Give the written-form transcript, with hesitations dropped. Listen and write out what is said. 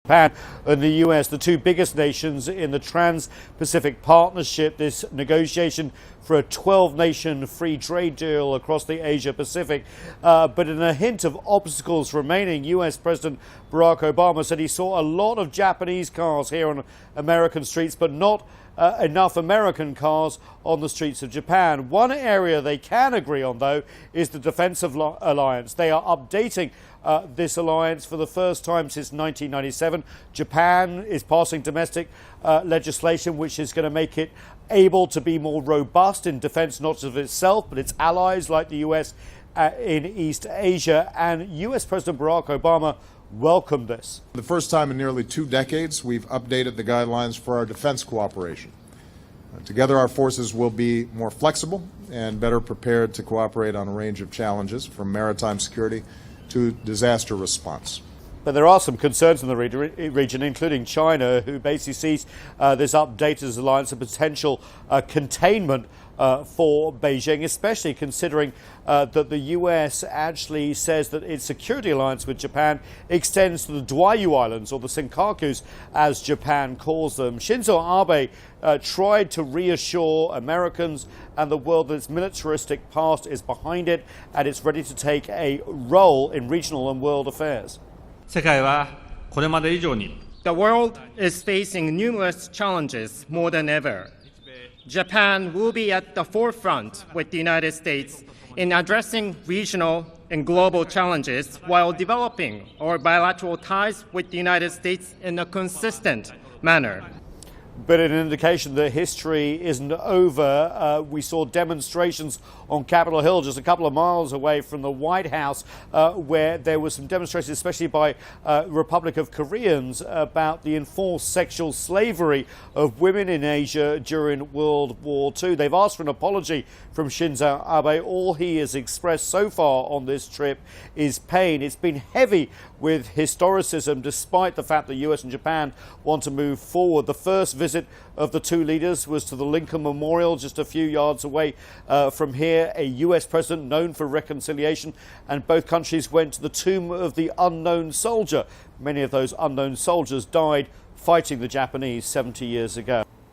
Japan and the US, the two biggest nations in the Trans-Pacific Partnership, this negotiation for a 12-nation free trade deal across the Asia-Pacific. But in a hint of obstacles remaining, US President Barack Obama said he saw a lot of Japanese cars here on American streets, but not enough American cars on the streets of Japan. One area they can agree on, though, is the defense alliance. They are updating this alliance for the first time since 1997. Japan is passing domestic legislation which is going to make it able to be more robust in defense, not just of itself, but its allies like the US in East Asia. And US President Barack Obama welcomed this. For the first time in nearly 2 decades, we've updated the guidelines for our defense cooperation. Together, our forces will be more flexible and better prepared to cooperate on a range of challenges, from maritime security to disaster response. But there are some concerns in the region, including China, who basically sees this updated alliance a potential containment for Beijing, especially considering that the US actually says that its security alliance with Japan extends to the Diaoyu Islands, or the Senkakus, as Japan calls them. Shinzo Abe tried to reassure Americans and the world that its militaristic past is behind it and it's ready to take a role in regional and world affairs. The world is facing numerous challenges more than ever. Japan will be at the forefront with the United States in addressing regional and global challenges while developing our bilateral ties with the United States in a consistent manner. But an indication that history isn't over. We saw demonstrations on Capitol Hill, just a couple of miles away from the White House, where there were some demonstrations, especially by Republic of Koreans, about the enforced sexual slavery of women in Asia during World War II. They've asked for an apology from Shinzo Abe. All he has expressed so far on this trip is pain. It's been heavy with historicism, despite the fact that the US and Japan want to move forward. The first visit of the two leaders was to the Lincoln Memorial, just a few yards away from here, a US president known for reconciliation, and both countries went to the tomb of the unknown soldier. Many of those unknown soldiers died fighting the Japanese 70 years ago.